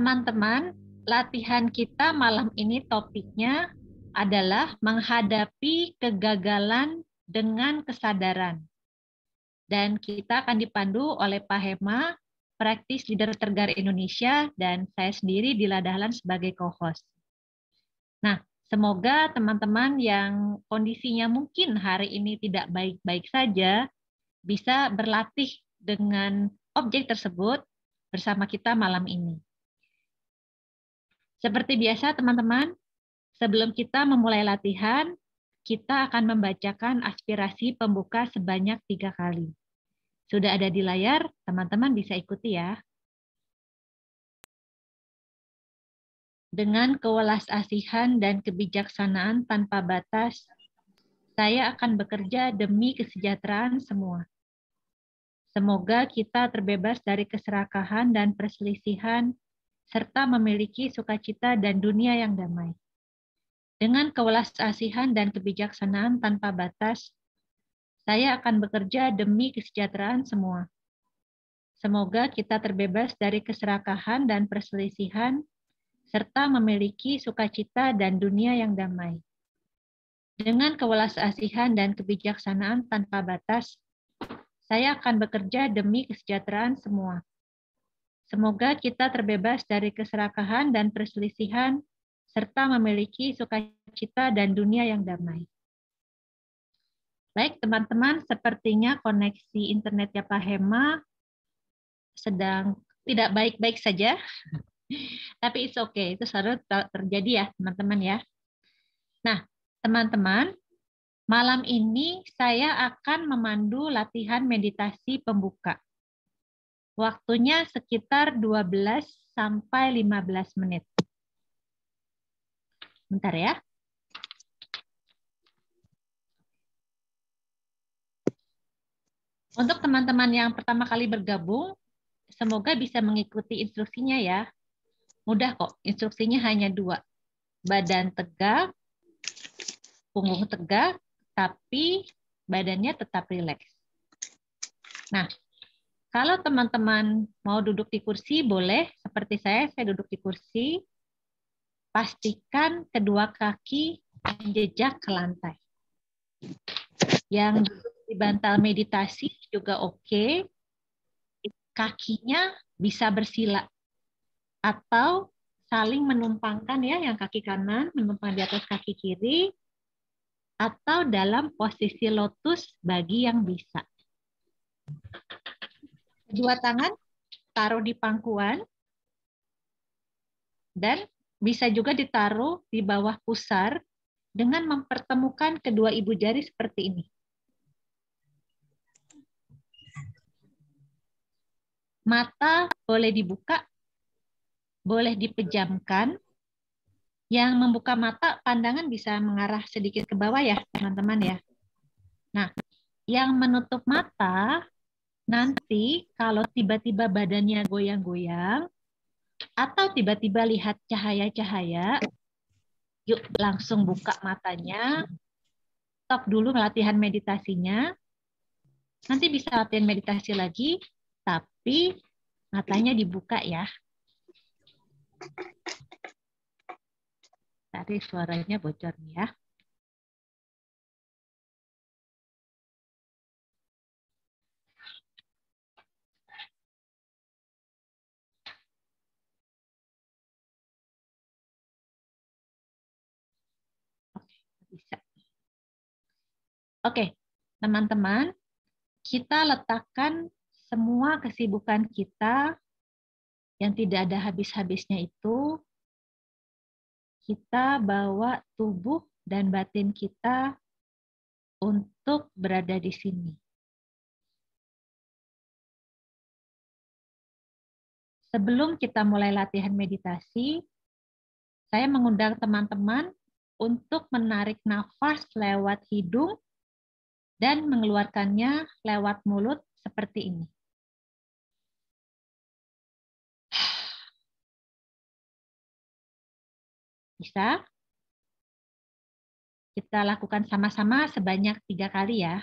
Teman-teman, latihan kita malam ini topiknya adalah menghadapi kegagalan dengan kesadaran. Dan kita akan dipandu oleh Pak Hema, Practice Leader Tergar Indonesia, dan saya sendiri Dila Dahlan sebagai co-host. Nah, semoga teman-teman yang kondisinya mungkin hari ini tidak baik-baik saja, bisa berlatih dengan objek tersebut bersama kita malam ini. Seperti biasa teman-teman, sebelum kita memulai latihan, kita akan membacakan aspirasi pembuka sebanyak 3 kali. Sudah ada di layar, teman-teman bisa ikuti ya. Dengan kewelas-asihan dan kebijaksanaan tanpa batas, saya akan bekerja demi kesejahteraan semua. Semoga kita terbebas dari keserakahan dan perselisihan, serta memiliki sukacita dan dunia yang damai. Dengan kewelas-asihan dan kebijaksanaan tanpa batas, saya akan bekerja demi kesejahteraan semua. Semoga kita terbebas dari keserakahan dan perselisihan, serta memiliki sukacita dan dunia yang damai. Dengan kewelas-asihan dan kebijaksanaan tanpa batas, saya akan bekerja demi kesejahteraan semua. Semoga kita terbebas dari keserakahan dan perselisihan, serta memiliki sukacita dan dunia yang damai. Baik, teman-teman, sepertinya koneksi internetnya Pak Hema sedang tidak baik-baik saja. Tapi it's okay, itu selalu terjadi ya, teman-teman ya. Nah, teman-teman, malam ini saya akan memandu latihan meditasi pembuka. Waktunya sekitar 12 sampai 15 menit. Bentar ya. Untuk teman-teman yang pertama kali bergabung, semoga bisa mengikuti instruksinya ya. Mudah kok, instruksinya hanya 2. Badan tegak, punggung tegak, tapi badannya tetap rileks. Nah, kalau teman-teman mau duduk di kursi, boleh. Seperti saya duduk di kursi. Pastikan kedua kaki menjejak ke lantai. Yang duduk di bantal meditasi juga oke. Kakinya bisa bersila atau saling menumpangkan ya, yang kaki kanan menumpang di atas kaki kiri, atau dalam posisi lotus bagi yang bisa. Kedua tangan taruh di pangkuan dan bisa juga ditaruh di bawah pusar dengan mempertemukan kedua ibu jari seperti ini. Mata boleh dibuka, boleh dipejamkan. Yang membuka mata, pandangan bisa mengarah sedikit ke bawah ya, teman-teman ya. Nah, yang menutup mata, nanti kalau tiba-tiba badannya goyang-goyang, atau tiba-tiba lihat cahaya-cahaya, yuk langsung buka matanya, stop dulu latihan meditasinya, nanti bisa latihan meditasi lagi, tapi matanya dibuka ya. Tadi suaranya bocor nih ya. Bisa. Oke, teman-teman, kita letakkan semua kesibukan kita yang tidak ada habis-habisnya itu, kita bawa tubuh dan batin kita untuk berada di sini. Sebelum kita mulai latihan meditasi, saya mengundang teman-teman untuk menarik nafas lewat hidung dan mengeluarkannya lewat mulut seperti ini. Bisa? Kita lakukan sama-sama sebanyak 3 kali ya.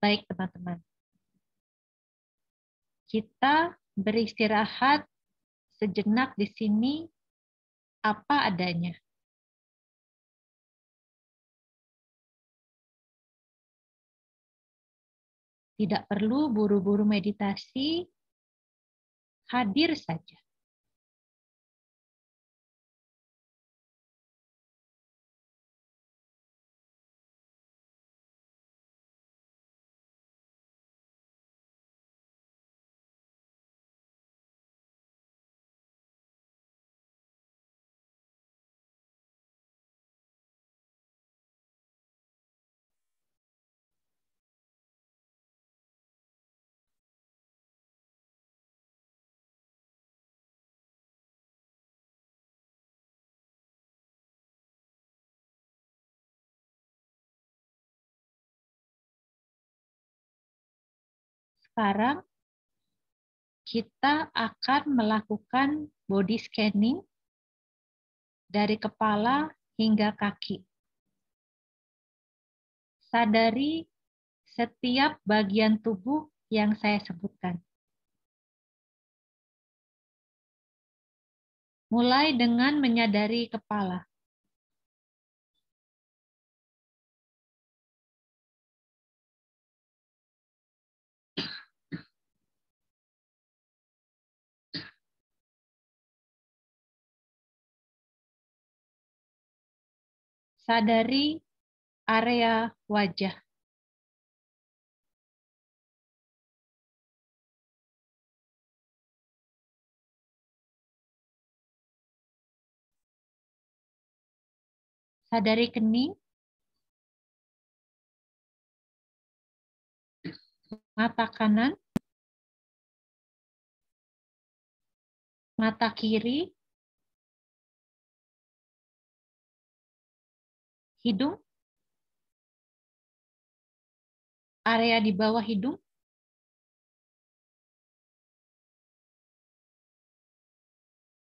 Baik, teman-teman. Kita beristirahat sejenak di sini apa adanya. Tidak perlu buru-buru meditasi, hadir saja. Sekarang kita akan melakukan body scanning dari kepala hingga kaki. Sadari setiap bagian tubuh yang saya sebutkan. Mulai dengan menyadari kepala. Sadari area wajah. Sadari kening, mata kanan, mata kiri, hidung, area di bawah hidung,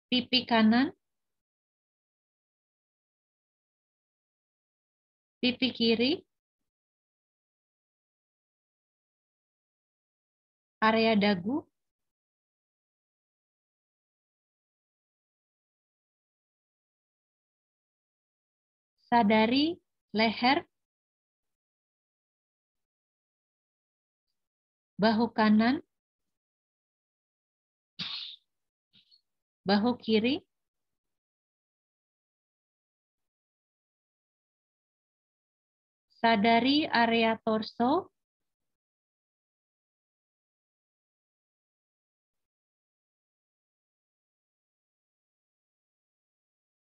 pipi kanan, pipi kiri, area dagu, sadari leher, bahu kanan, bahu kiri, sadari area torso,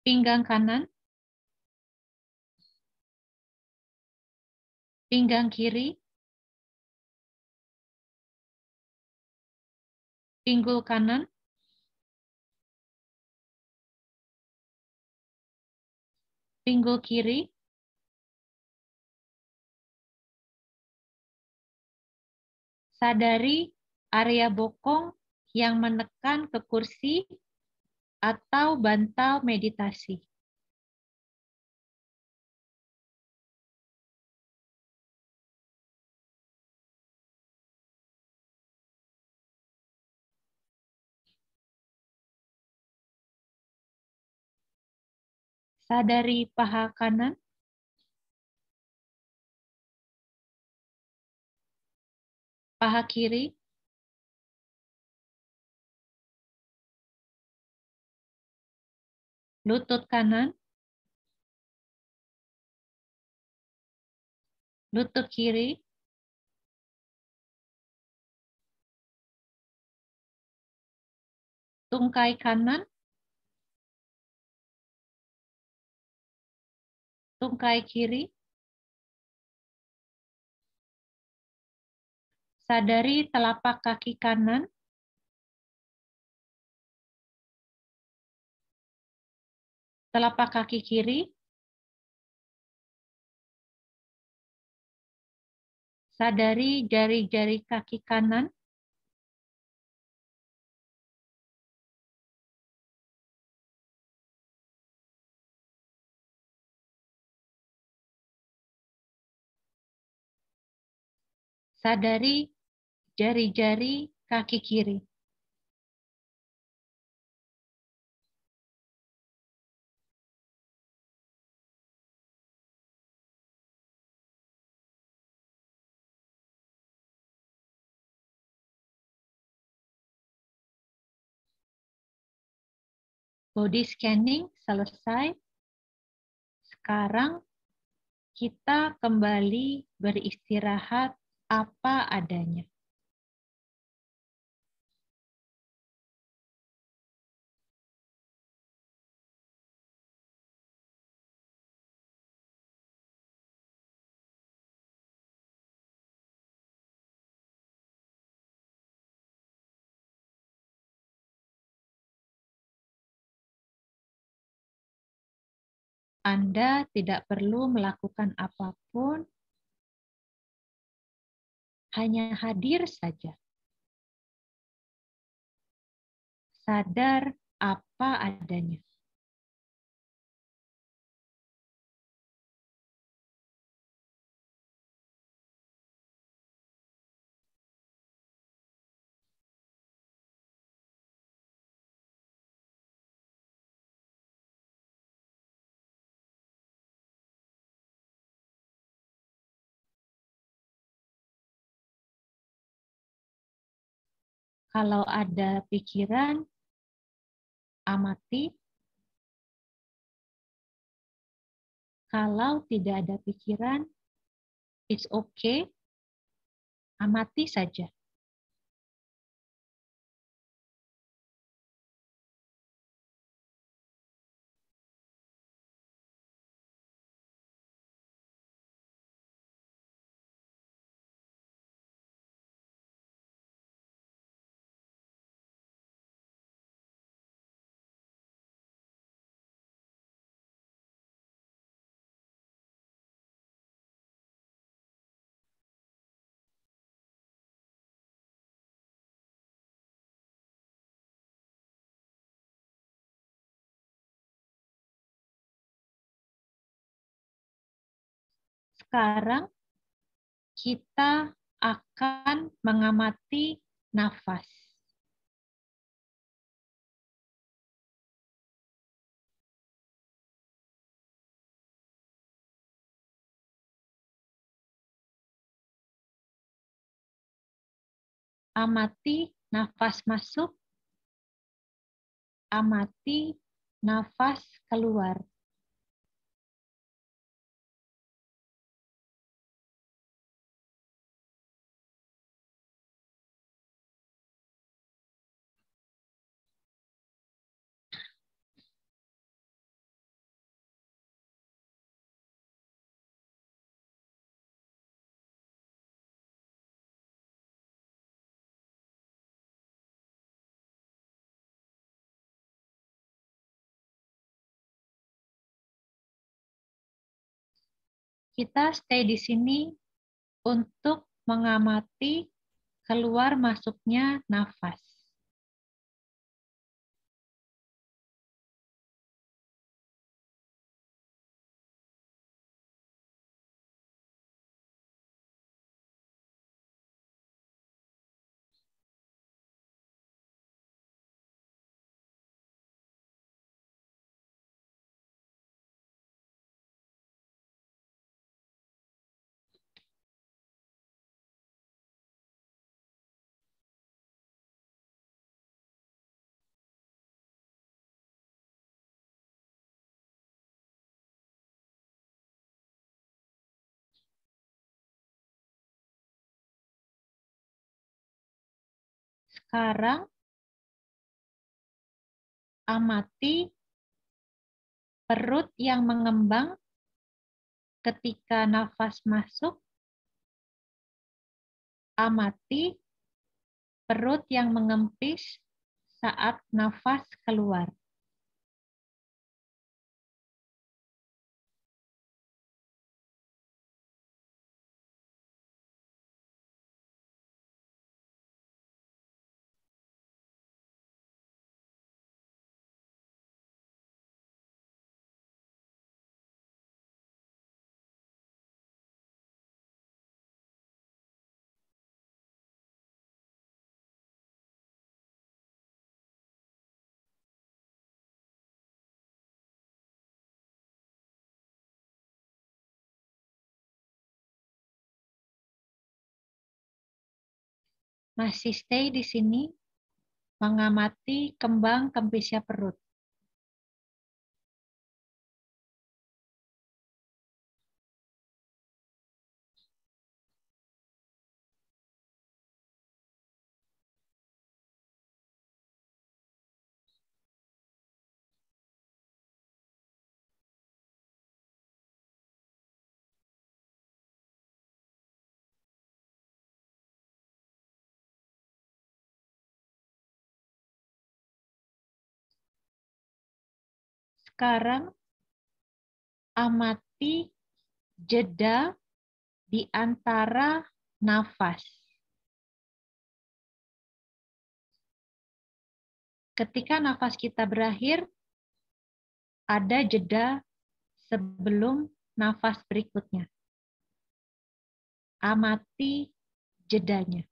pinggang kanan, pinggang kiri, pinggul kanan, pinggul kiri, sadari area bokong yang menekan ke kursi atau bantal meditasi. Sadari paha kanan, paha kiri, lutut kanan, lutut kiri, tungkai kanan, tungkai kiri, sadari telapak kaki kanan, telapak kaki kiri, sadari jari-jari kaki kanan, Sadari jari-jari kaki kiri. Body scanning selesai. Sekarang kita kembali beristirahat apa adanya. Anda tidak perlu melakukan apapun, hanya hadir saja. Sadar apa adanya. Kalau ada pikiran, amati. Kalau tidak ada pikiran, it's okay, amati saja. Sekarang kita akan mengamati nafas. Amati nafas masuk, amati nafas keluar. Kita stay di sini untuk mengamati keluar masuknya nafas. Sekarang amati perut yang mengembang ketika nafas masuk, amati perut yang mengempis saat nafas keluar. masih stay di sini mengamati kembang kempisnya perut. Sekarang amati jeda di antara nafas. Ketika nafas kita berakhir, ada jeda sebelum nafas berikutnya. Amati jedanya.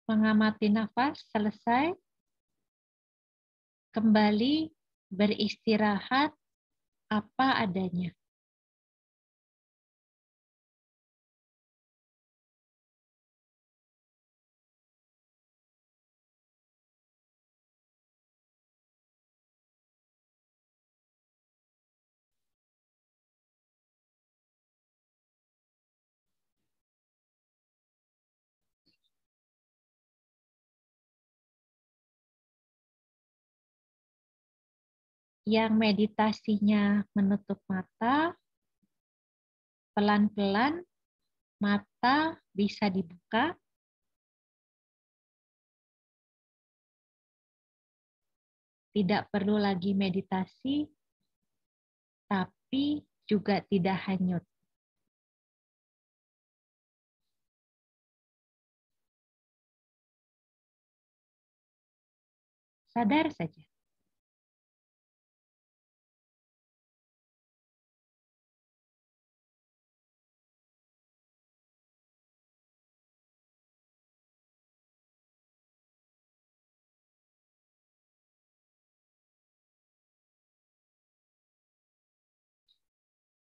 Mengamati nafas selesai, kembali beristirahat apa adanya. Yang meditasinya menutup mata, pelan-pelan mata bisa dibuka. Tidak perlu lagi meditasi, tapi juga tidak hanyut. Sadar saja.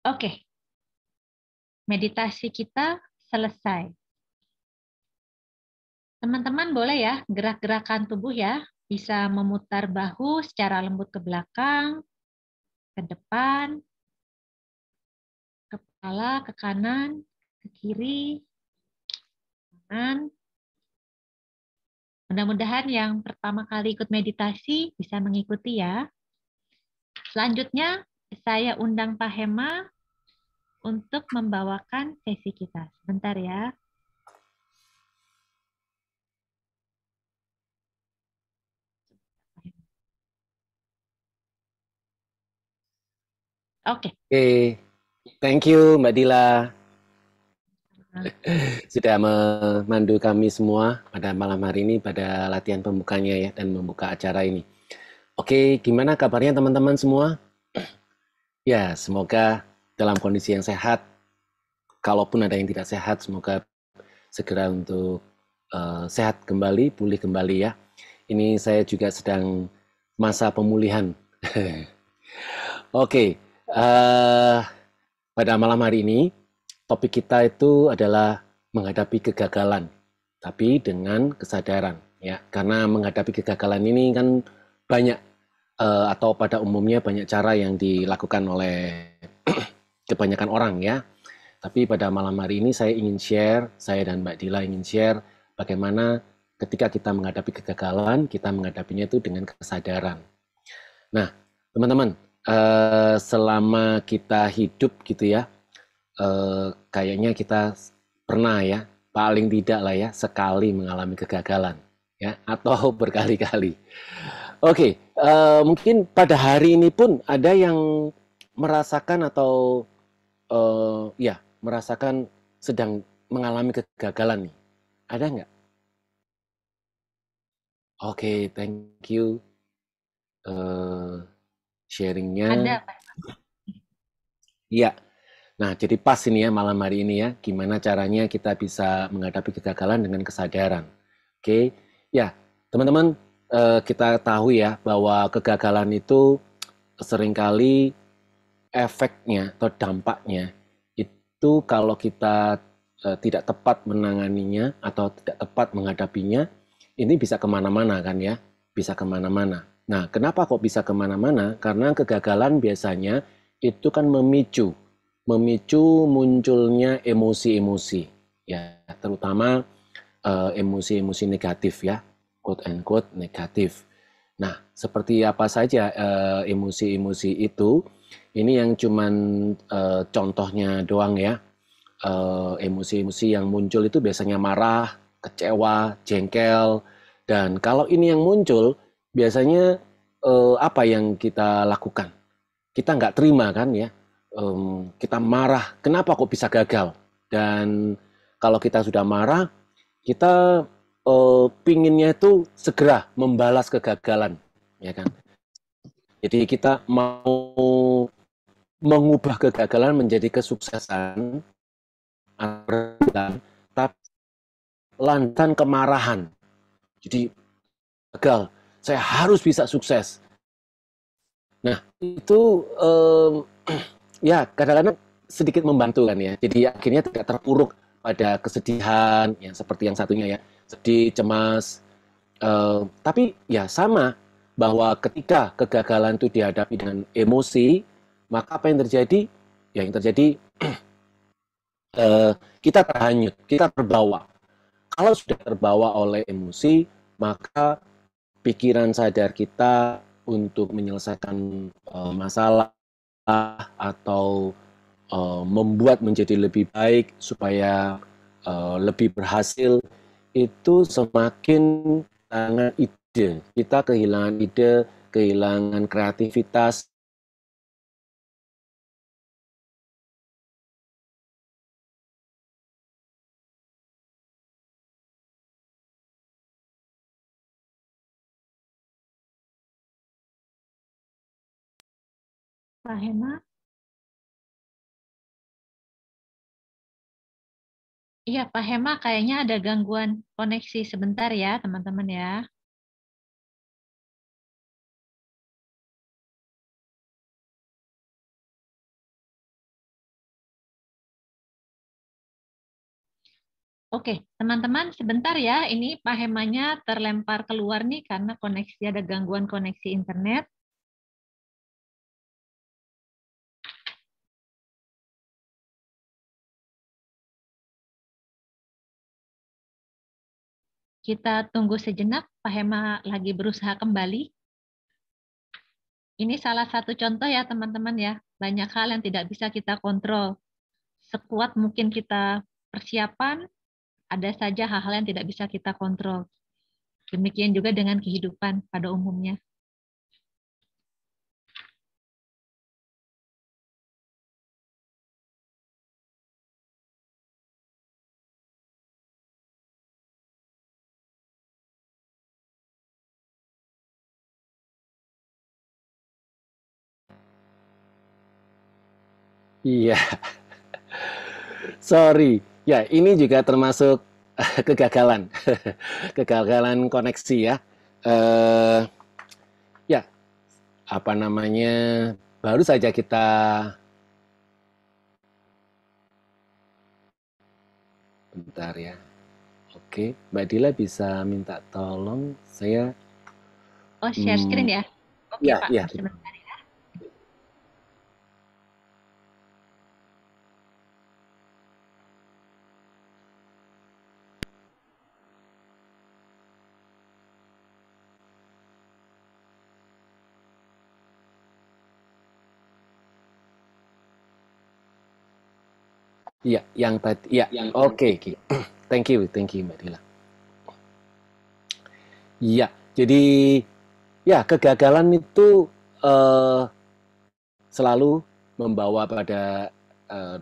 Oke, meditasi kita selesai. Teman-teman boleh ya gerak-gerakan tubuh ya. Bisa memutar bahu secara lembut ke belakang, ke depan, kepala ke kanan, ke kiri, kanan. Mudah-mudahan yang pertama kali ikut meditasi bisa mengikuti ya. Selanjutnya saya undang Pak Hema untuk membawakan sesi kita. Sebentar ya. Oke. Oke, thank you Mbak Dila sudah memandu kami semua pada malam hari ini pada latihan pembukanya ya dan membuka acara ini. Oke, gimana kabarnya teman-teman semua? Ya, semoga dalam kondisi yang sehat. Kalaupun ada yang tidak sehat, semoga segera untuk sehat kembali, pulih kembali ya. Ini saya juga sedang masa pemulihan. Oke, pada malam hari ini topik kita itu adalah menghadapi kegagalan, tapi dengan kesadaran ya. Karena menghadapi kegagalan ini kan banyak atau pada umumnya banyak cara yang dilakukan oleh kebanyakan orang ya. Tapi pada malam hari ini saya ingin share, saya dan Mbak Dila ingin share bagaimana ketika kita menghadapi kegagalan, kita menghadapinya itu dengan kesadaran. Nah, teman-teman, selama kita hidup gitu ya, kayaknya kita pernah ya, paling tidak lah ya, sekali mengalami kegagalan ya, atau berkali-kali. Oke, mungkin pada hari ini pun ada yang merasakan atau ya merasakan sedang mengalami kegagalan nih. Ada nggak? Oke, thank you sharingnya. Ada, Pak. Iya. Nah, jadi pas ini ya malam hari ini ya, gimana caranya kita bisa menghadapi kegagalan dengan kesadaran. Oke, ya teman-teman, kita tahu ya bahwa kegagalan itu seringkali efeknya atau dampaknya itu kalau kita tidak tepat menanganinya atau tidak tepat menghadapinya, ini bisa kemana-mana kan ya, bisa kemana-mana. Nah, kenapa kok bisa kemana-mana? Karena kegagalan biasanya itu kan memicu munculnya emosi-emosi, ya terutama emosi-emosi negatif ya, quote and quote negatif. Nah, seperti apa saja emosi-emosi itu? Ini yang cuman contohnya doang ya. Emosi-emosi yang muncul itu biasanya marah, kecewa, jengkel, dan kalau ini yang muncul, biasanya apa yang kita lakukan? Kita nggak terima kan ya, kita marah, kenapa kok bisa gagal? Dan kalau kita sudah marah, kita pinginnya itu segera membalas kegagalan, ya kan? Jadi kita mau mengubah kegagalan menjadi kesuksesan, tapi lantan kemarahan. Jadi gagal, saya harus bisa sukses. Nah itu ya kadang-kadang sedikit membantu kan ya. Jadi akhirnya tidak terpuruk pada kesedihan, yang seperti yang satunya ya, sedih, cemas. Tapi ya sama bahwa ketika kegagalan itu dihadapi dengan emosi, maka apa yang terjadi? Ya yang terjadi kita terhanyut, kita terbawa. Kalau sudah terbawa oleh emosi, maka pikiran sadar kita untuk menyelesaikan masalah atau membuat menjadi lebih baik supaya lebih berhasil itu semakin kehilangan ide. Kita kehilangan ide, kehilangan kreativitas. Pak Hema? Iya, Pak Hema kayaknya ada gangguan koneksi sebentar ya, teman-teman ya. Oke, teman-teman sebentar ya. Ini Pak Hemanya terlempar keluar nih karena koneksi ada gangguan koneksi internet. Kita tunggu sejenak, Pak Hema lagi berusaha kembali. Ini salah satu contoh ya teman-teman ya. Banyak hal yang tidak bisa kita kontrol. Sekuat mungkin kita persiapan, ada saja hal-hal yang tidak bisa kita kontrol. Demikian juga dengan kehidupan pada umumnya. Iya, sorry. Ya, ini juga termasuk kegagalan, kegagalan koneksi ya. Eh, ya, apa namanya? Baru saja kita bentar ya. Oke, Mbak Dila bisa minta tolong saya. Oh, share Hmm, screen ya? Oke, ya, Pak. ya. Sebentar. Iya, yang tadi, ya, oke, thank you, Mbak Dila. Iya, jadi ya kegagalan itu eh, selalu membawa pada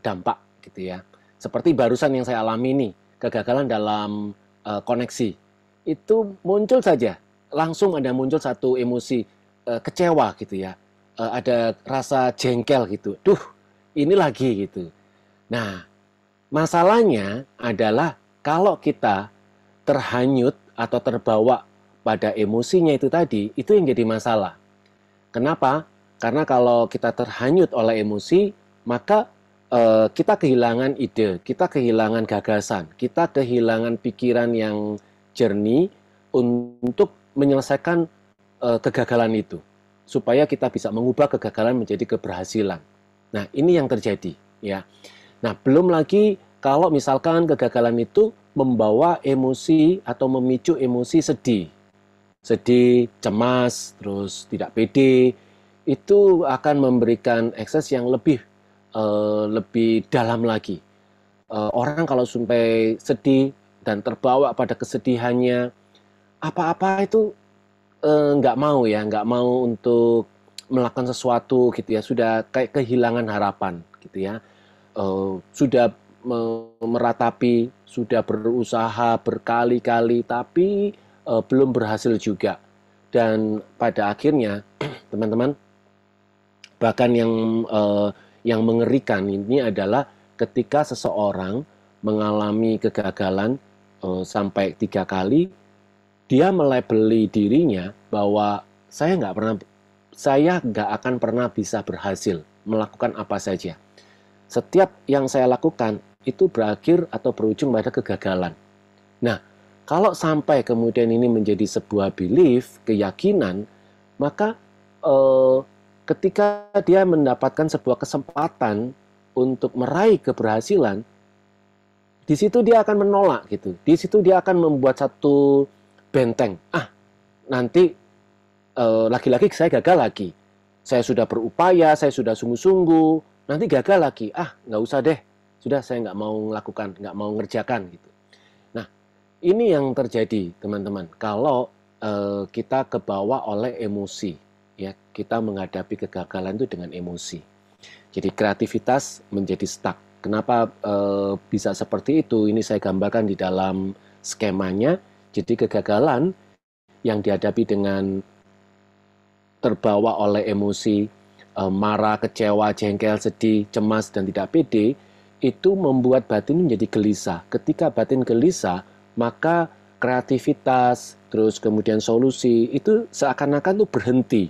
dampak gitu ya. Seperti barusan yang saya alami nih, kegagalan dalam koneksi. Itu muncul saja, langsung ada muncul satu emosi kecewa gitu ya. Ada rasa jengkel gitu. Duh, ini lagi gitu. Nah, masalahnya adalah kalau kita terhanyut atau terbawa pada emosinya itu tadi, itu yang jadi masalah. Kenapa? Karena kalau kita terhanyut oleh emosi, maka kita kehilangan ide, kita kehilangan gagasan, kita kehilangan pikiran yang jernih untuk menyelesaikan kegagalan itu, supaya kita bisa mengubah kegagalan menjadi keberhasilan. Nah, ini yang terjadi, ya. Nah, belum lagi kalau misalkan kegagalan itu membawa emosi atau memicu emosi sedih, cemas, terus tidak pede, itu akan memberikan ekses yang lebih dalam lagi. Orang kalau sampai sedih dan terbawa pada kesedihannya, apa-apa itu nggak mau ya, nggak mau untuk melakukan sesuatu gitu ya, sudah kayak kehilangan harapan gitu ya. Sudah meratapi, sudah berusaha berkali-kali, tapi belum berhasil juga. Dan pada akhirnya, teman-teman, bahkan yang mengerikan ini adalah ketika seseorang mengalami kegagalan sampai 3 kali, dia melabeli dirinya bahwa saya nggak akan pernah bisa berhasil melakukan apa saja. Setiap yang saya lakukan itu berakhir atau berujung pada kegagalan. Nah, kalau sampai kemudian ini menjadi sebuah belief, keyakinan, maka ketika dia mendapatkan sebuah kesempatan untuk meraih keberhasilan, di situ dia akan menolak gitu. Di situ dia akan membuat satu benteng. Nanti lagi-lagi saya gagal lagi. Saya sudah berupaya, saya sudah sungguh-sungguh, nanti gagal lagi. Nggak usah deh. Sudah, saya nggak mau melakukan, nggak mau ngerjakan gitu. Nah, ini yang terjadi, teman-teman. Kalau kita kebawa oleh emosi, ya, kita menghadapi kegagalan itu dengan emosi. Jadi kreativitas menjadi stuck. Kenapa bisa seperti itu? Ini saya gambarkan di dalam skemanya. Jadi kegagalan yang dihadapi dengan terbawa oleh emosi, marah, kecewa, jengkel, sedih, cemas, dan tidak pede, itu membuat batin menjadi gelisah. Ketika batin gelisah, maka kreativitas, terus kemudian solusi, itu seakan-akan tuh berhenti.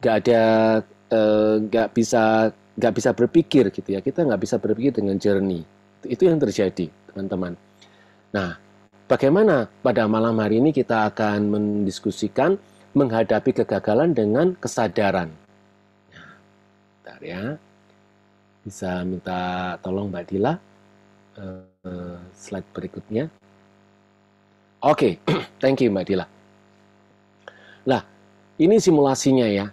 Nggak bisa berpikir gitu ya. Kita nggak bisa berpikir dengan jernih. Itu yang terjadi, teman-teman. Nah, bagaimana pada malam hari ini kita akan mendiskusikan menghadapi kegagalan dengan kesadaran. Nah, bentar ya. Bisa minta tolong Mbak Dila slide berikutnya. Oke, thank you Mbak Dila. Nah, ini simulasinya ya.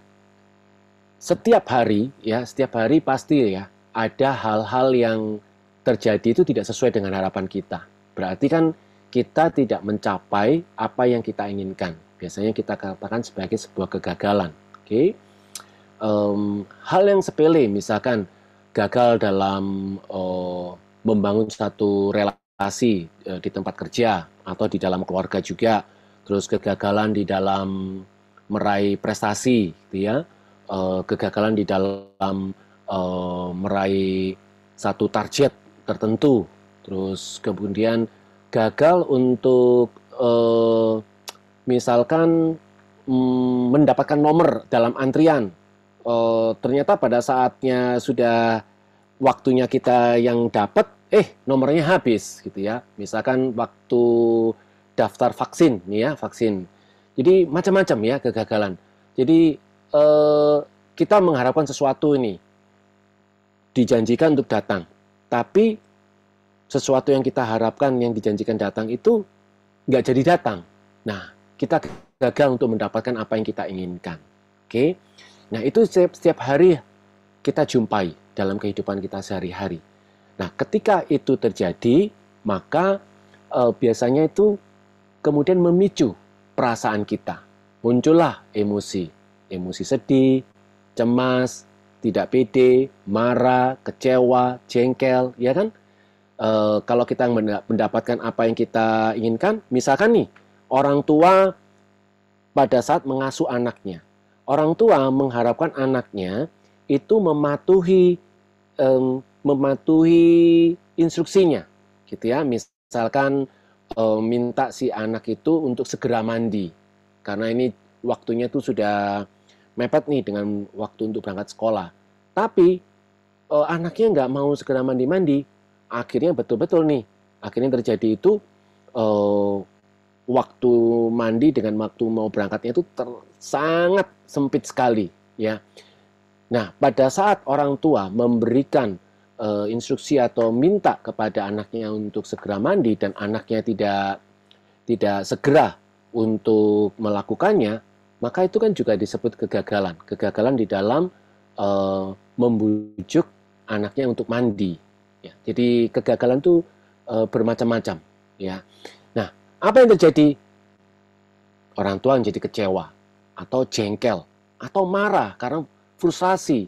Setiap hari pasti ya ada hal-hal yang terjadi itu tidak sesuai dengan harapan kita. Berarti kan kita tidak mencapai apa yang kita inginkan. Biasanya kita katakan sebagai sebuah kegagalan. Oke. Hal yang sepele, misalkan gagal dalam membangun satu relasi di tempat kerja atau di dalam keluarga juga, terus kegagalan di dalam meraih prestasi, gitu ya, kegagalan di dalam meraih satu target tertentu, terus kemudian gagal untuk misalkan mendapatkan nomor dalam antrian. Ternyata pada saatnya sudah waktunya kita yang dapat, nomornya habis gitu ya. Misalkan waktu daftar vaksin nih ya, vaksin. Jadi macam-macam ya kegagalan. Jadi kita mengharapkan sesuatu ini dijanjikan untuk datang, tapi sesuatu yang kita harapkan yang dijanjikan datang itu nggak jadi datang. Nah, kita gagal untuk mendapatkan apa yang kita inginkan. Oke. Nah, itu setiap hari kita jumpai dalam kehidupan kita sehari-hari. Nah, ketika itu terjadi, maka biasanya itu kemudian memicu perasaan kita. Muncullah emosi, emosi sedih, cemas, tidak pede, marah, kecewa, jengkel, ya kan? Kalau kita mendapatkan apa yang kita inginkan, misalkan nih, orang tua pada saat mengasuh anaknya, orang tua mengharapkan anaknya itu mematuhi instruksinya, gitu ya. Misalkan minta si anak itu untuk segera mandi, karena ini waktunya itu sudah mepet nih dengan waktu untuk berangkat sekolah. Tapi anaknya nggak mau segera mandi-mandi, akhirnya betul-betul nih, akhirnya terjadi itu waktu mandi dengan waktu mau berangkatnya itu sangat sempit sekali, ya. Nah, pada saat orang tua memberikan instruksi atau minta kepada anaknya untuk segera mandi dan anaknya tidak segera untuk melakukannya, maka itu kan juga disebut kegagalan. Kegagalan di dalam membujuk anaknya untuk mandi. Ya, jadi kegagalan itu bermacam-macam. Ya. Nah, apa yang terjadi? Orang tua menjadi kecewa, atau jengkel, atau marah karena frustrasi.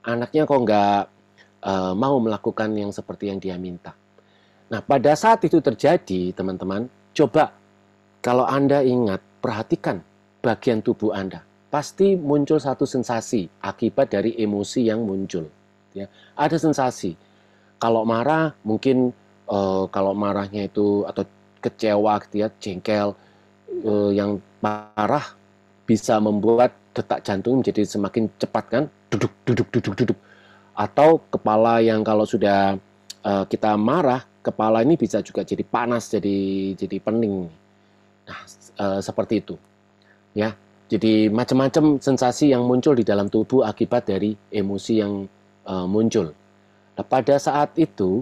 Anaknya kok nggak mau melakukan yang seperti yang dia minta. Nah, pada saat itu terjadi, teman-teman, coba kalau Anda ingat, perhatikan bagian tubuh Anda. Pasti muncul satu sensasi akibat dari emosi yang muncul. Ya, ada sensasi. Kalau marah, mungkin kalau marahnya itu atau kecewa, gitu ya, jengkel, yang parah bisa membuat detak jantung menjadi semakin cepat kan, duduk duduk duduk duduk. Atau kepala yang kalau sudah kita marah, kepala ini bisa juga jadi panas, jadi pening. Nah, seperti itu. Ya. Jadi macam-macam sensasi yang muncul di dalam tubuh akibat dari emosi yang muncul. Nah, pada saat itu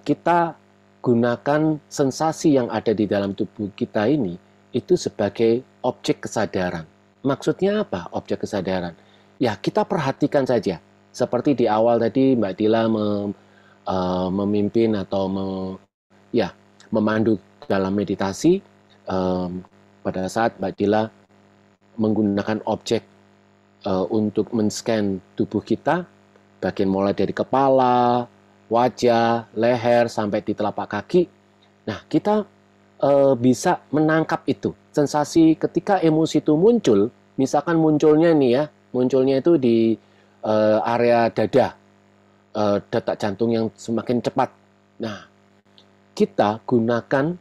kita gunakan sensasi yang ada di dalam tubuh kita ini itu sebagai objek kesadaran. Maksudnya apa objek kesadaran? Ya, kita perhatikan saja. Seperti di awal tadi Mbak Dila memimpin atau memandu dalam meditasi, pada saat Mbak Dila menggunakan objek untuk men-scan tubuh kita, bagian mulai dari kepala, wajah, leher, sampai di telapak kaki. Nah, kita bisa menangkap itu. Sensasi ketika emosi itu muncul, misalkan munculnya nih ya, munculnya itu di area dada, detak jantung yang semakin cepat. Nah, kita gunakan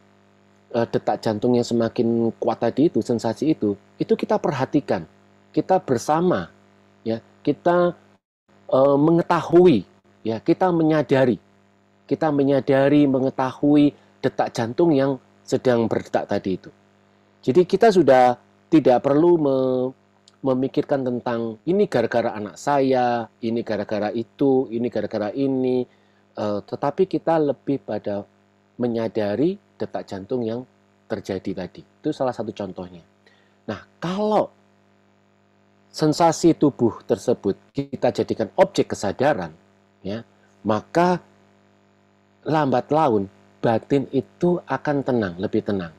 detak jantung yang semakin kuat tadi itu, sensasi itu kita perhatikan. Kita bersama, ya, kita mengetahui, ya, kita menyadari, mengetahui detak jantung yang sedang berdetak tadi itu. Jadi kita sudah tidak perlu memikirkan tentang ini gara-gara anak saya, ini gara-gara itu, ini gara-gara ini, tetapi kita lebih pada menyadari detak jantung yang terjadi tadi. Itu salah satu contohnya. Nah, kalau sensasi tubuh tersebut kita jadikan objek kesadaran, ya, maka lambat laun batin itu akan tenang, lebih tenang,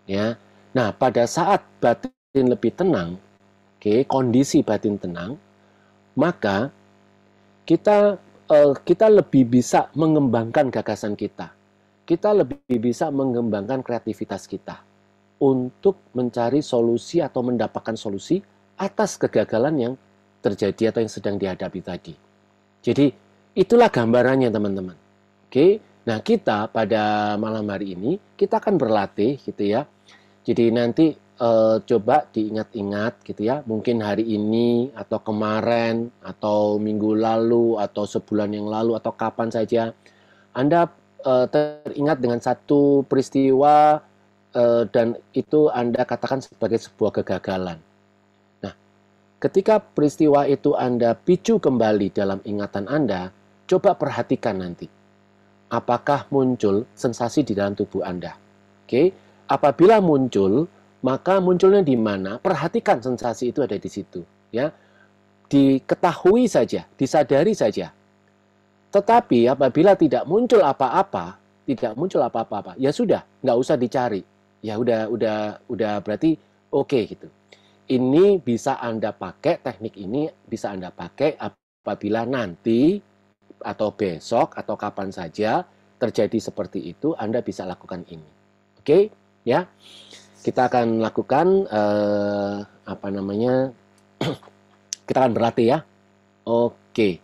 ya. Nah, pada saat batin lebih tenang, kondisi batin tenang, maka kita lebih bisa mengembangkan gagasan kita. Kita lebih bisa mengembangkan kreativitas kita untuk mencari solusi atau mendapatkan solusi atas kegagalan yang terjadi atau yang sedang dihadapi tadi. Jadi, itulah gambarannya, teman-teman. Nah, kita pada malam hari ini, kita akan berlatih, gitu ya. Jadi nanti coba diingat-ingat, gitu ya. Mungkin hari ini, atau kemarin, atau minggu lalu, atau sebulan yang lalu, atau kapan saja, Anda teringat dengan satu peristiwa dan itu Anda katakan sebagai sebuah kegagalan. Nah, ketika peristiwa itu Anda picu kembali dalam ingatan Anda, coba perhatikan nanti. Apakah muncul sensasi di dalam tubuh Anda? Apabila muncul, maka munculnya di mana? Perhatikan sensasi itu ada di situ. Ya, diketahui saja, disadari saja. Tetapi apabila tidak muncul apa-apa, ya sudah, nggak usah dicari. Ya udah berarti oke gitu. Ini bisa Anda pakai, teknik ini bisa Anda pakai apabila nanti atau besok atau kapan saja terjadi seperti itu, Anda bisa lakukan ini. Oke, ya. Kita akan lakukan apa namanya? Kita akan berlatih ya. Oke.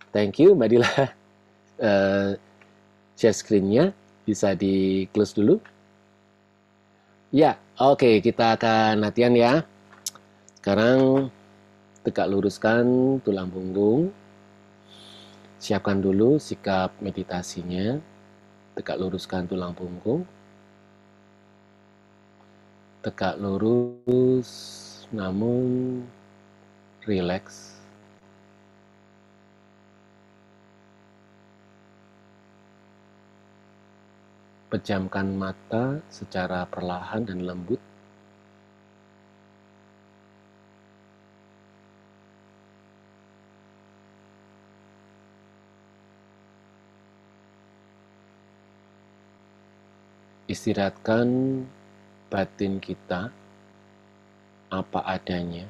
Thank you Mbak Dila. Share screen-nya bisa di-close dulu. Ya, oke, kita akan latihan ya. Sekarang tegak luruskan tulang punggung. Siapkan dulu sikap meditasinya. Tegak luruskan tulang punggung. Tegak lurus, namun rileks. Pejamkan mata secara perlahan dan lembut. Istirahatkan batin kita apa adanya.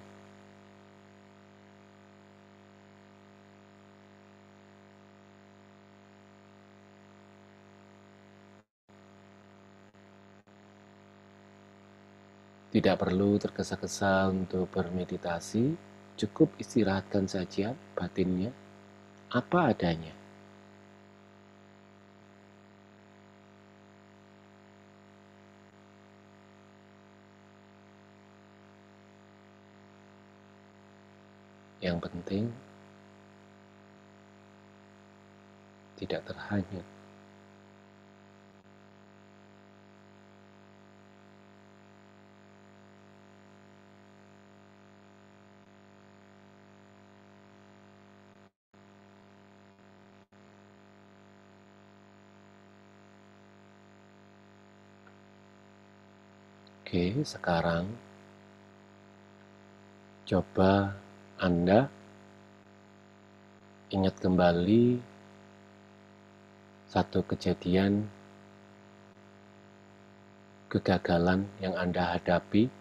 Tidak perlu tergesa-gesa untuk bermeditasi, cukup istirahatkan saja batinnya apa adanya. Yang penting tidak terhanyut. Oke, sekarang coba Anda ingat kembali satu kejadian kegagalan yang Anda hadapi,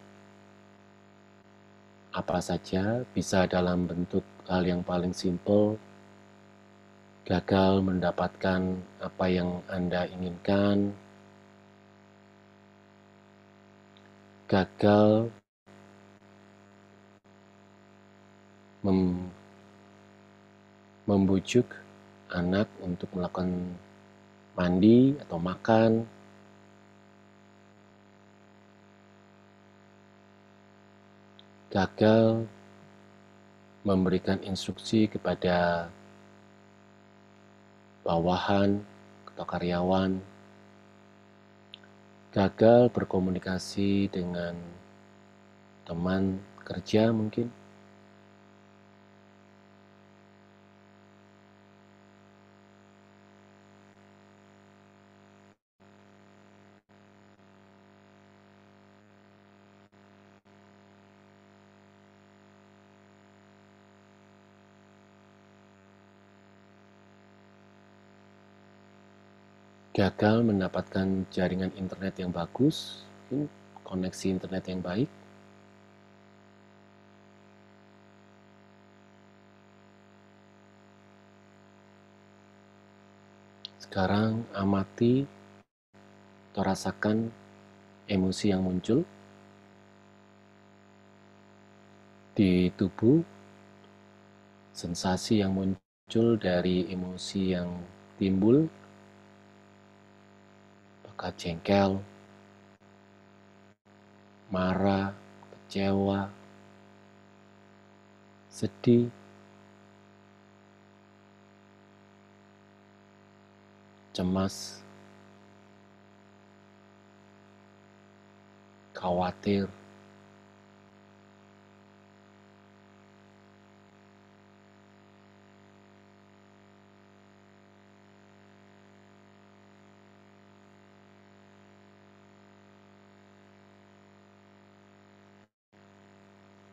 apa saja, bisa dalam bentuk hal yang paling simpel, gagal mendapatkan apa yang Anda inginkan, gagal membujuk anak untuk melakukan mandi atau makan, gagal memberikan instruksi kepada bawahan atau karyawan, gagal berkomunikasi dengan teman kerja mungkin, gagal mendapatkan jaringan internet yang bagus, koneksi internet yang baik. Sekarang amati atau rasakan emosi yang muncul di tubuh, sensasi yang muncul dari emosi yang timbul, apakah jengkel, marah, kecewa, sedih, cemas, khawatir,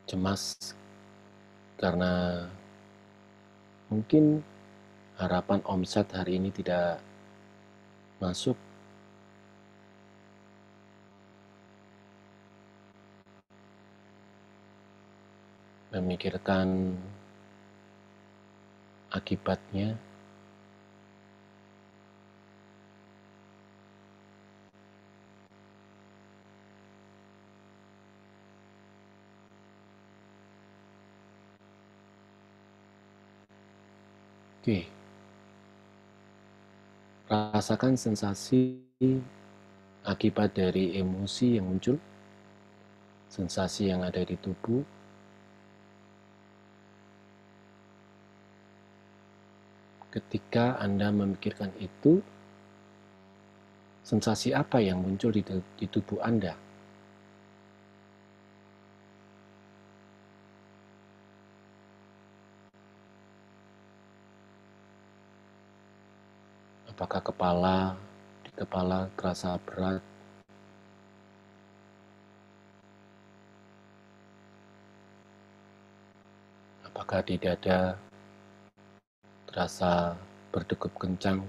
cemas karena mungkin harapan omset hari ini tidak masuk. Memikirkan akibatnya. Oke. Rasakan sensasi akibat dari emosi yang muncul, sensasi yang ada di tubuh. Ketika Anda memikirkan itu, sensasi apa yang muncul di tubuh Anda? Apakah di kepala terasa berat? Apakah di dada terasa berdegup kencang?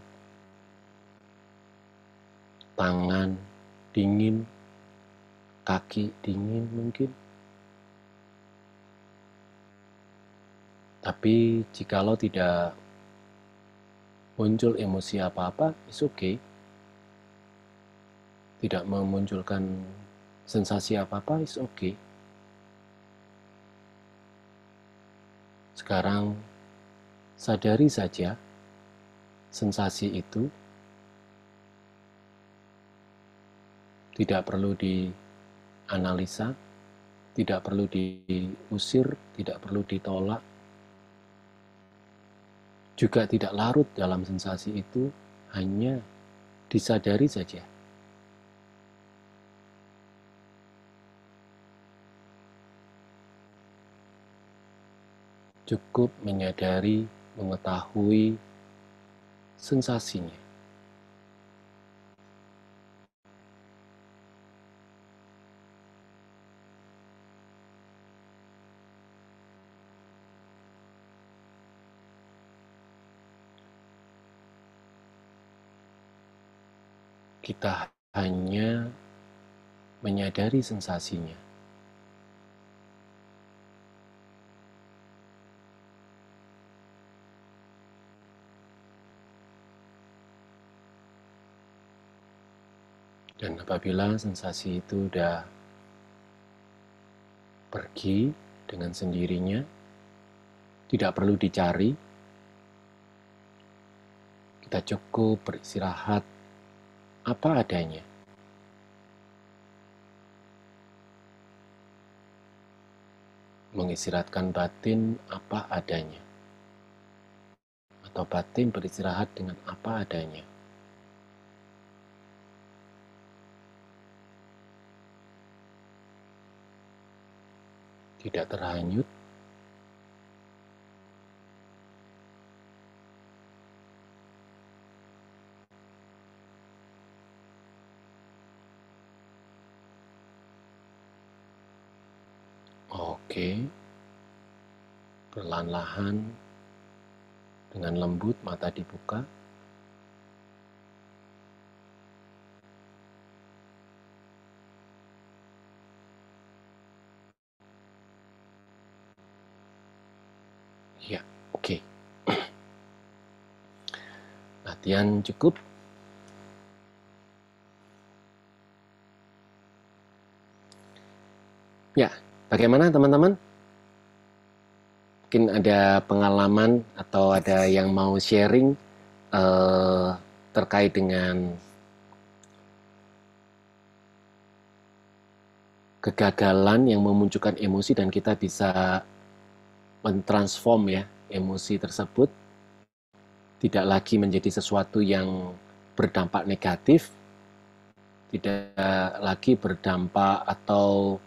Tangan dingin, kaki dingin mungkin? Tapi jikalau tidak muncul emosi apa-apa, it's okay. Tidak memunculkan sensasi apa-apa, it's okay. Sekarang sadari saja sensasi itu, tidak perlu dianalisa, tidak perlu diusir, tidak perlu ditolak, juga tidak larut dalam sensasi itu, hanya disadari saja. Cukup menyadari, mengetahui sensasinya. Kita hanya menyadari sensasinya. Dan apabila sensasi itu sudah pergi dengan sendirinya, tidak perlu dicari, kita cukup beristirahat apa adanya. Mengistirahatkan batin apa adanya. Atau batin beristirahat dengan apa adanya. Tidak terhanyut. Oke. Perlahan-lahan dengan lembut mata dibuka. Ya, oke. Latihan cukup. Ya, bagaimana teman-teman? Mungkin ada pengalaman atau ada yang mau sharing terkait dengan kegagalan yang memunculkan emosi dan kita bisa mentransform ya emosi tersebut tidak lagi menjadi sesuatu yang berdampak negatif, tidak lagi berdampak atau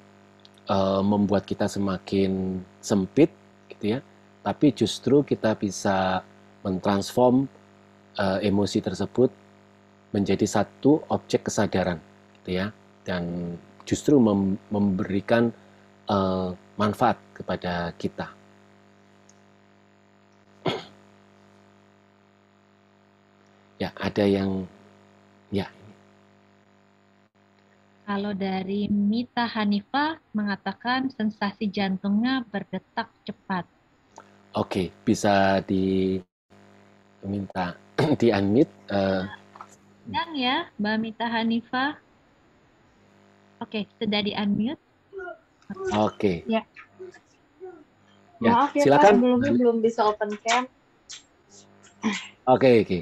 membuat kita semakin sempit gitu ya, tapi justru kita bisa mentransform emosi tersebut menjadi satu objek kesadaran gitu ya, dan justru memberikan manfaat kepada kita. Ya, ada yang ya. Kalau dari Mita Hanifah mengatakan sensasi jantungnya berdetak cepat. Oke, bisa diminta di unmute. Sedang ya, Mbak Mita Hanifah. Oke, sudah di unmute. Oke, Ya, ya, maaf ya Pak, silakan. sebelumnya belum bisa open cam. Oke, oke.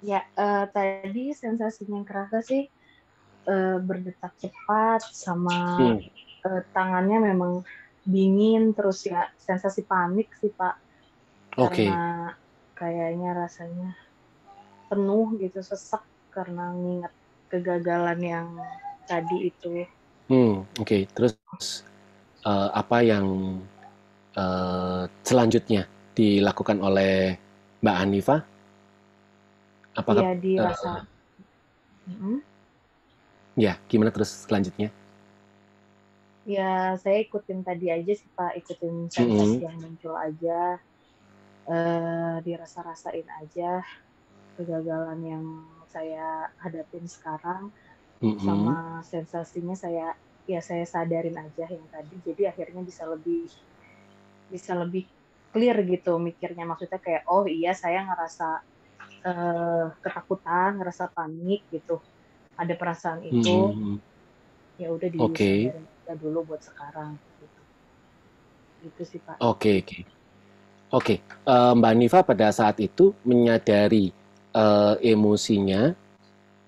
Ya, tadi sensasinya yang kerasa sih berdetak cepat sama Hmm, tangannya memang dingin, terus ya sensasi panik sih Pak, oke. karena kayaknya rasanya penuh gitu, sesak karena nginget kegagalan yang tadi itu. Oke. Terus apa yang selanjutnya dilakukan oleh Mbak Hanifah? Apakah Iya dirasa. Mm, ya, gimana terus selanjutnya? ya saya ikutin tadi aja sih Pak, ikutin Mm-mm, sensasi yang muncul aja, dirasa-rasain aja kegagalan yang saya hadapin sekarang, mm-mm, sama sensasinya saya sadarin aja yang tadi, jadi akhirnya bisa lebih clear gitu mikirnya, maksudnya kayak oh iya saya ngerasa ketakutan, ngerasa panik gitu, ada perasaan itu, mm-mm. ya udah Oke, disadarin aja dulu buat sekarang gitu. Gitu sih Pak. oke, oke. Oke, Mbak Hanifah pada saat itu menyadari emosinya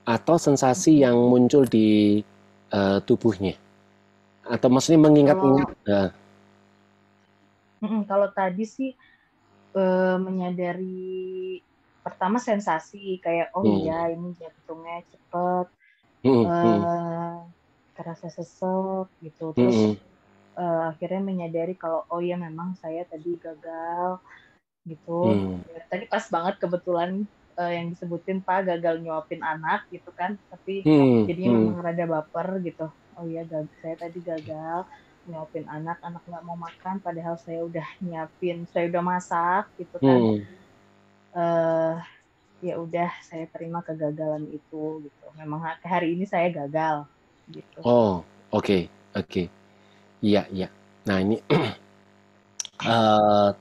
atau sensasi yang muncul di tubuhnya, atau maksudnya Kalau mengingat-ingat. kalau tadi sih menyadari pertama sensasi kayak oh Hmm, iya ini jantungnya cepet, hmm, hmm, eh terasa sesek gitu, terus hmm, akhirnya menyadari kalau oh ya memang saya tadi gagal gitu hmm, ya, tadi pas banget kebetulan yang disebutin Pak gagal nyuapin anak gitu kan, tapi hmm, jadinya hmm, memang rada baper gitu, oh ya saya tadi gagal nyuapin anak, anak nggak mau makan padahal saya udah nyiapin, saya udah masak gitu kan, hmm. eh ya udah saya terima kegagalan itu gitu, memang hari ini saya gagal gitu. Oh, oke, oke. Iya, iya. Nah, ini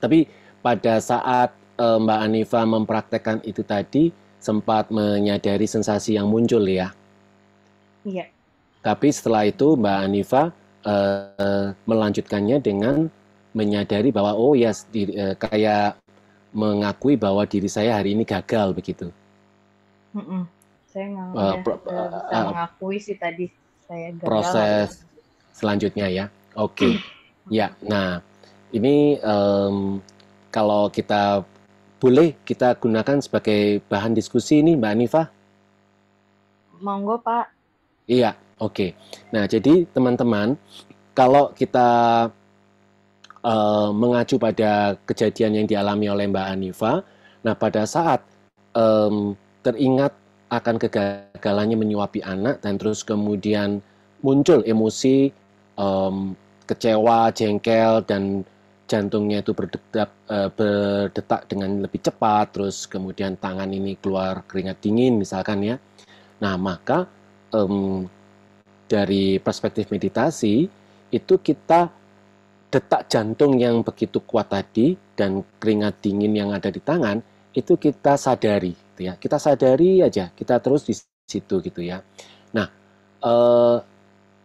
tapi pada saat Mbak Hanifah mempraktekkan itu tadi sempat menyadari sensasi yang muncul ya. Iya. Tapi setelah itu Mbak Hanifah melanjutkannya dengan menyadari bahwa oh ya kayak mengakui bahwa diri saya hari ini gagal begitu. Saya Eh, udah pro- bisa mengakui sih tadi saya gagal hari proses ini. selanjutnya ya. Oke. Ya, nah ini kalau kita boleh kita gunakan sebagai bahan diskusi ini Mbak Hanifah. Monggo Pak. Iya, oke. Nah, jadi teman-teman, kalau kita mengacu pada kejadian yang dialami oleh Mbak Hanifah, nah pada saat teringat akan kegagalannya menyuapi anak dan terus kemudian muncul emosi kecewa, jengkel dan jantungnya itu berdetak dengan lebih cepat, terus kemudian tangan ini keluar keringat dingin misalkan ya. Nah, maka dari perspektif meditasi itu kita detak jantung yang begitu kuat tadi dan keringat dingin yang ada di tangan itu kita sadari, gitu ya. Kita sadari aja, kita terus di situ gitu ya. Nah,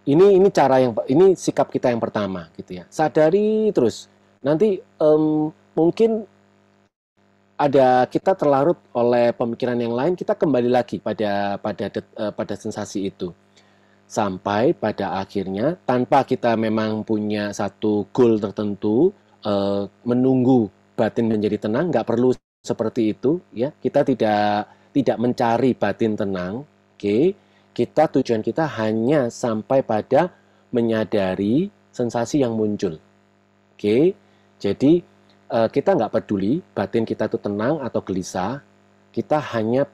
ini ini sikap kita yang pertama gitu ya. Sadari terus. Nanti mungkin ada kita terlarut oleh pemikiran yang lain, kita kembali lagi pada sensasi itu sampai pada akhirnya tanpa kita memang punya satu goal tertentu menunggu batin menjadi tenang, nggak perlu seperti itu ya, kita tidak mencari batin tenang, oke, kita tujuan kita hanya sampai pada menyadari sensasi yang muncul, oke, jadi kita nggak peduli batin kita itu tenang atau gelisah, kita hanya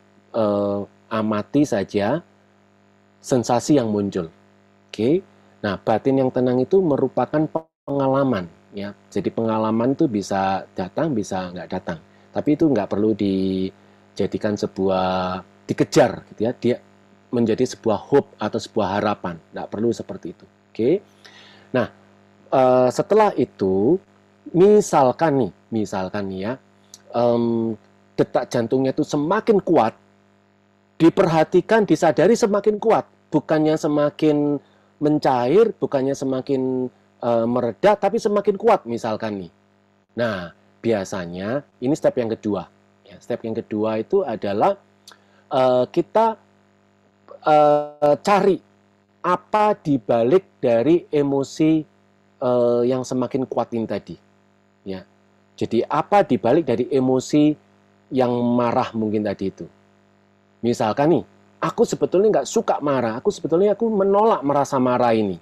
amati saja sensasi yang muncul. Oke. Nah, batin yang tenang itu merupakan pengalaman ya. Jadi pengalaman itu bisa datang, bisa nggak datang. Tapi itu nggak perlu dijadikan sebuah, dikejar gitu ya, dia menjadi sebuah hope atau sebuah harapan. Nggak perlu seperti itu. Oke. Nah, setelah itu, misalkan nih ya, detak jantungnya itu semakin kuat, diperhatikan, disadari semakin kuat, bukannya semakin mencair, bukannya semakin mereda, tapi semakin kuat misalkan nih. Nah, biasanya ini step yang kedua. Ya, step yang kedua itu adalah kita cari apa dibalik dari emosi yang semakin kuat ini tadi. Ya, jadi apa dibalik dari emosi yang marah mungkin tadi itu. Misalkan nih, aku sebetulnya nggak suka marah, aku menolak merasa marah ini.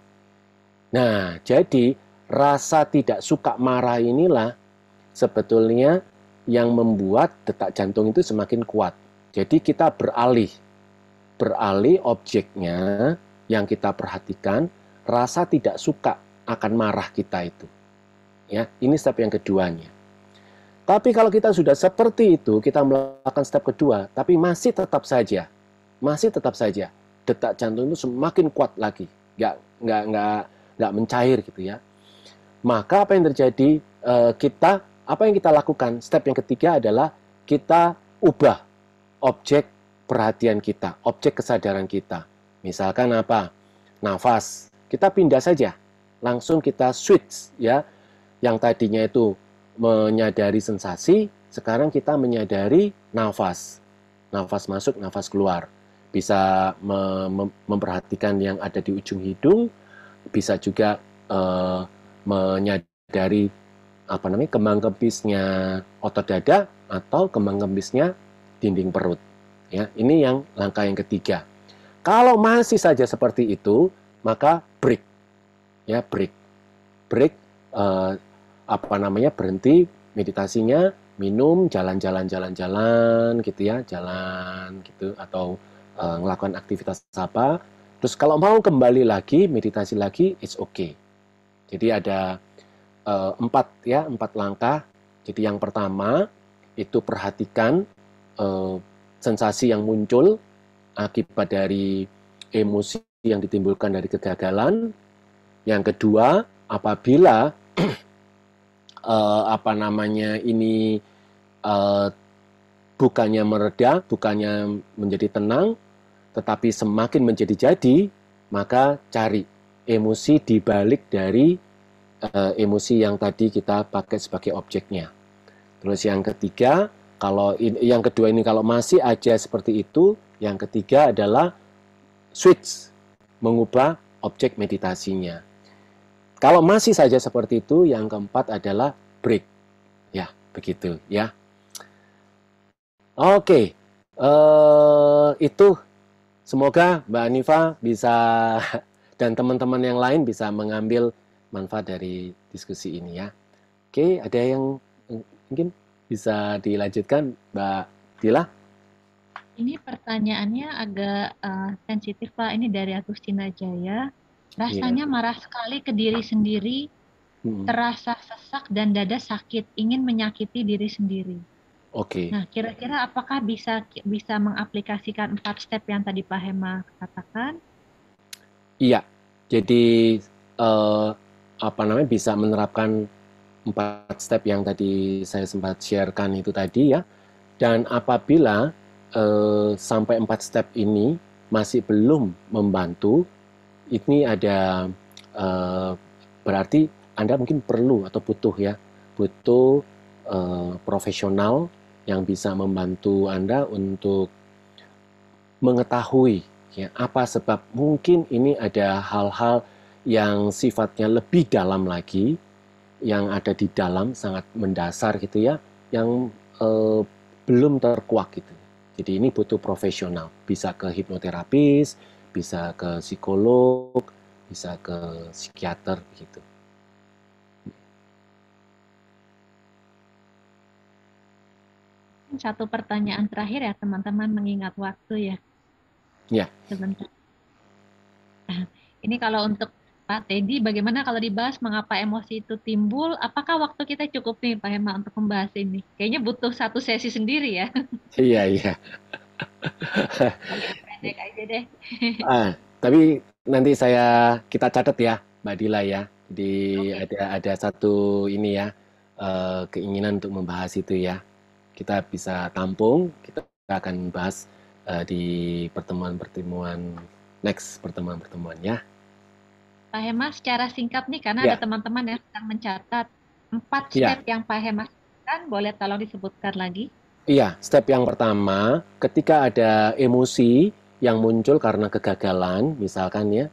Nah, jadi rasa tidak suka marah inilah sebetulnya yang membuat detak jantung itu semakin kuat. Jadi kita beralih objeknya yang kita perhatikan, rasa tidak suka akan marah kita itu. Ya, ini step yang keduanya. Tapi kalau kita sudah seperti itu, kita melakukan step kedua, tapi masih tetap saja detak jantung itu semakin kuat lagi, nggak mencair gitu ya. Maka apa yang terjadi? Apa yang kita lakukan? Step yang ketiga adalah kita ubah objek perhatian kita, objek kesadaran kita. Misalkan apa? Nafas. Kita pindah saja, langsung kita switch ya. Yang tadinya itu menyadari sensasi, sekarang kita menyadari nafas. Nafas masuk, nafas keluar. Bisa memperhatikan yang ada di ujung hidung, bisa juga menyadari kembang kempisnya otot dada atau kembang kempisnya dinding perut. Ya, ini yang langkah yang ketiga. Kalau masih saja seperti itu, maka break. Ya, break. Berhenti meditasinya, minum, jalan-jalan gitu ya, jalan gitu atau ngelakukan aktivitas apa. Terus kalau mau kembali lagi meditasi lagi, it's okay. Jadi ada 4 langkah. Jadi yang pertama itu perhatikan sensasi yang muncul akibat dari emosi yang ditimbulkan dari kegagalan. Yang kedua, apabila ini bukannya mereda, bukannya menjadi tenang, tetapi semakin menjadi-jadi, maka cari emosi di balik dari emosi yang tadi kita pakai sebagai objeknya. Terus yang ketiga, yang kedua ini kalau masih aja seperti itu, yang ketiga adalah switch, mengubah objek meditasinya. Kalau masih saja seperti itu, yang keempat adalah break. Ya, begitu ya. Oke, itu semoga Mbak Anifa bisa dan teman-teman yang lain bisa mengambil manfaat dari diskusi ini ya. Oke, ada yang mungkin bisa dilanjutkan, Mbak Dila? Ini pertanyaannya agak sensitif, Pak. Ini dari Agustina Jaya. Rasanya marah sekali ke diri sendiri, terasa sesak dan dada sakit, ingin menyakiti diri sendiri. Oke. Nah, kira-kira apakah bisa mengaplikasikan 4 step yang tadi Pak Hema katakan? Iya. Jadi bisa menerapkan 4 step yang tadi saya sempat sharekan itu tadi ya. Dan apabila sampai 4 step ini masih belum membantu, ini ada berarti Anda mungkin perlu atau butuh profesional yang bisa membantu Anda untuk mengetahui ya apa sebab. Mungkin ini ada hal-hal yang sifatnya lebih dalam lagi, yang ada di dalam sangat mendasar gitu ya, yang belum terkuak gitu. Jadi ini butuh profesional, bisa ke hipnoterapis, bisa ke psikolog, bisa ke psikiater gitu. Satu pertanyaan terakhir ya teman-teman, mengingat waktu ya. Ya. Sebentar. Ini kalau untuk Pak Teddy, bagaimana kalau dibahas mengapa emosi itu timbul? Apakah waktu kita cukup nih, Pak Hema, untuk membahas ini? Kayaknya butuh satu sesi sendiri ya. Iya, iya. Oke, pendek aja deh. Tapi nanti kita catat ya, Mbak Dila ya. Jadi Oke. ada satu ini ya, keinginan untuk membahas itu ya. Kita bisa tampung, kita akan bahas di pertemuan-pertemuan next pertemuan-pertemuan ya. Pak Hema, secara singkat nih, karena ada Ya, teman-teman yang sedang mencatat 4 ya. step yang Pak Hema sebutkan, boleh tolong disebutkan lagi? Iya, step yang pertama, ketika ada emosi yang muncul karena kegagalan, misalkan ya,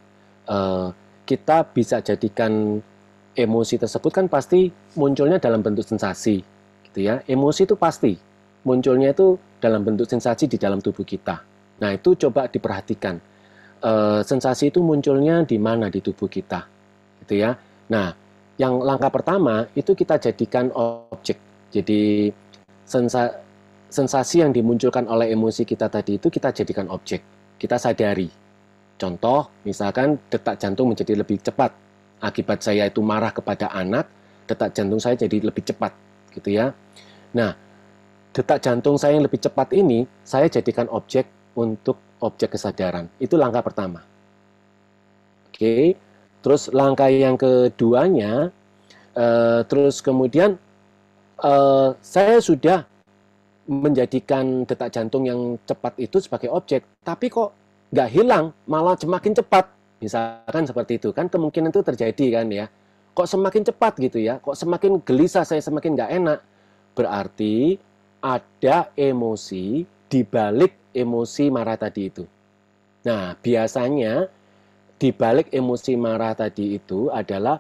eh, kita bisa jadikan emosi tersebut kan pasti munculnya dalam bentuk sensasi, gitu ya. Emosi itu pasti munculnya itu dalam bentuk sensasi di dalam tubuh kita. Nah, itu coba diperhatikan. Sensasi itu munculnya di mana di tubuh kita, gitu ya. Nah, yang langkah pertama itu kita jadikan objek. Jadi sensasi yang dimunculkan oleh emosi kita tadi itu kita jadikan objek. Kita sadari. Contoh, misalkan detak jantung menjadi lebih cepat. Akibat saya itu marah kepada anak, detak jantung saya jadi lebih cepat, gitu ya. Nah, detak jantung saya yang lebih cepat ini, saya jadikan objek untuk objek kesadaran. Itu langkah pertama. Oke, terus langkah yang keduanya, terus kemudian saya sudah menjadikan detak jantung yang cepat itu sebagai objek, tapi kok nggak hilang, malah semakin cepat. Misalkan seperti itu, kan kemungkinan itu terjadi kan ya. Kok semakin cepat gitu ya, kok semakin gelisah, saya semakin nggak enak. Berarti ada emosi di balik emosi marah tadi itu. Nah, biasanya di balik emosi marah tadi itu adalah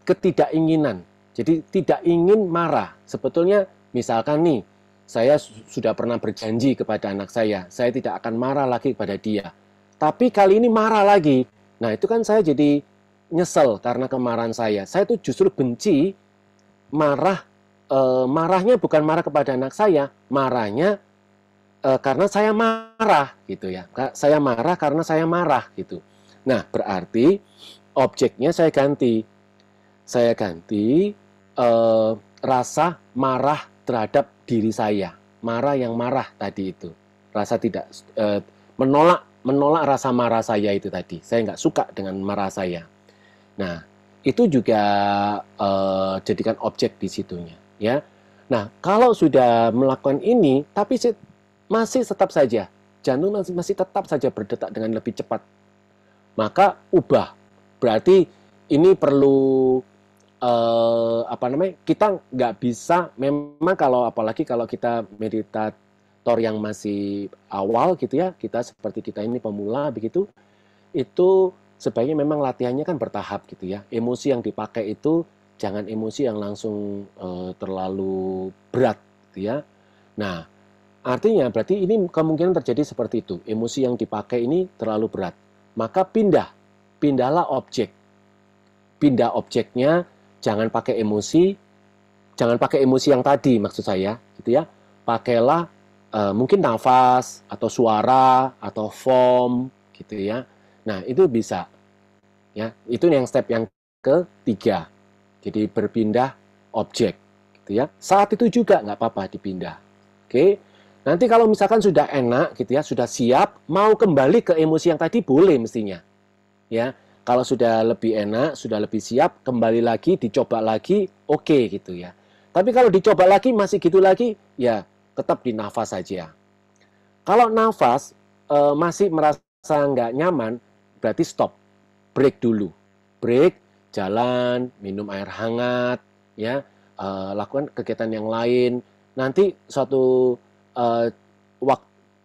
ketidakinginan. Jadi tidak ingin marah. Sebetulnya misalkan nih, saya sudah pernah berjanji kepada anak saya tidak akan marah lagi kepada dia. Tapi kali ini marah lagi. Nah, itu kan saya jadi nyesel karena kemarahan saya. Saya tuh justru benci marah, marahnya bukan marah kepada anak saya, marahnya karena saya marah gitu ya. Saya marah karena saya marah gitu. Nah, berarti objeknya saya ganti. Saya ganti rasa marah terhadap diri saya. Marah yang marah tadi itu. Rasa tidak menolak rasa marah saya itu tadi. Saya nggak suka dengan marah saya. Nah, itu juga jadikan objek di situnya, ya. Nah, kalau sudah melakukan ini, tapi masih tetap saja jantung masih tetap saja berdetak dengan lebih cepat, maka ubah. Berarti ini perlu kita nggak bisa, memang apalagi kalau kita meditator yang masih awal gitu ya, kita seperti kita ini pemula begitu, itu sebaiknya memang latihannya kan bertahap gitu ya. Emosi yang dipakai itu jangan emosi yang langsung terlalu berat gitu ya. Nah, artinya berarti ini kemungkinan terjadi seperti itu. Emosi yang dipakai ini terlalu berat. Maka pindahlah objek. Pindah objeknya, jangan pakai emosi yang tadi maksud saya, gitu ya. Pakailah mungkin nafas atau suara atau form gitu ya. Nah, itu bisa. Ya, itu yang step yang ketiga. Jadi berpindah objek gitu ya. Saat itu juga nggak apa-apa dipindah. Oke. Nanti kalau misalkan sudah enak gitu ya, sudah siap mau kembali ke emosi yang tadi boleh mestinya. Ya. Kalau sudah lebih enak, sudah lebih siap, kembali lagi, dicoba lagi, oke gitu ya. Tapi kalau dicoba lagi, masih gitu lagi, ya tetap di nafas saja. Kalau nafas masih merasa nggak nyaman, berarti stop, break dulu. Break, jalan, minum air hangat, ya, lakukan kegiatan yang lain. Nanti suatu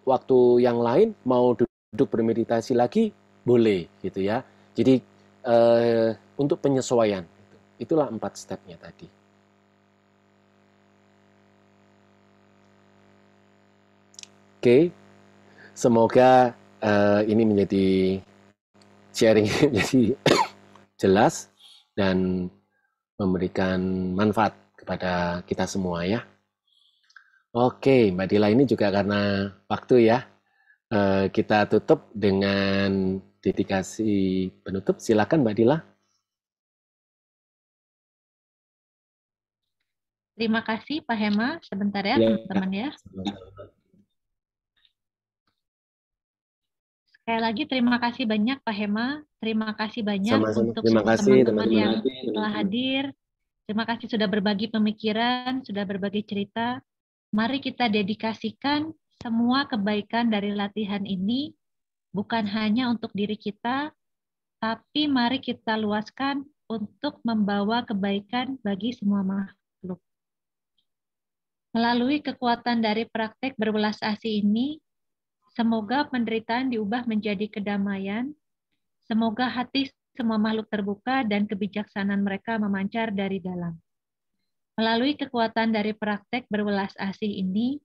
waktu yang lain mau duduk bermeditasi lagi, boleh gitu ya. Jadi untuk penyesuaian, itulah 4 stepnya tadi. Oke, semoga ini menjadi sharing menjadi jelas dan memberikan manfaat kepada kita semua ya. Oke, Mbak Dila, ini juga karena waktu ya, kita tutup dengan dedikasi penutup, silakan Mbak Dila. Terima kasih Pak Hema. Sebentar ya Ya. teman-teman ya. Sekali lagi terima kasih banyak Pak Hema. Terima kasih banyak Sama-sama. untuk Terima semua kasih teman-teman yang teman-teman. telah hadir. Terima kasih sudah berbagi pemikiran, sudah berbagi cerita. Mari kita dedikasikan semua kebaikan dari latihan ini bukan hanya untuk diri kita, tapi mari kita luaskan untuk membawa kebaikan bagi semua makhluk. Melalui kekuatan dari praktek berwelas asih ini, semoga penderitaan diubah menjadi kedamaian, semoga hati semua makhluk terbuka dan kebijaksanaan mereka memancar dari dalam. Melalui kekuatan dari praktek berwelas asih ini,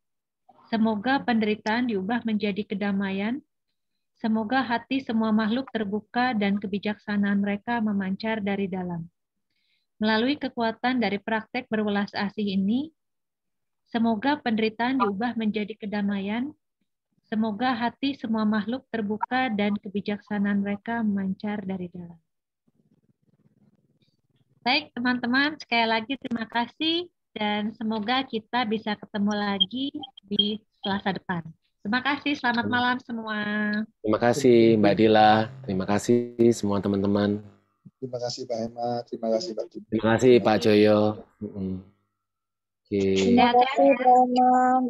semoga penderitaan diubah menjadi kedamaian, semoga hati semua makhluk terbuka dan kebijaksanaan mereka memancar dari dalam. Melalui kekuatan dari praktek berwelas asih ini, semoga penderitaan diubah menjadi kedamaian, semoga hati semua makhluk terbuka dan kebijaksanaan mereka memancar dari dalam. Baik teman-teman, sekali lagi terima kasih dan semoga kita bisa ketemu lagi di Selasa depan. Terima kasih, selamat malam semua. Terima kasih Mbak Dila, terima kasih semua teman-teman. Terima kasih Pak Hema, terima kasih Pak Jumbo. Terima kasih Pak Joyo. Terima kasih Pak Hema.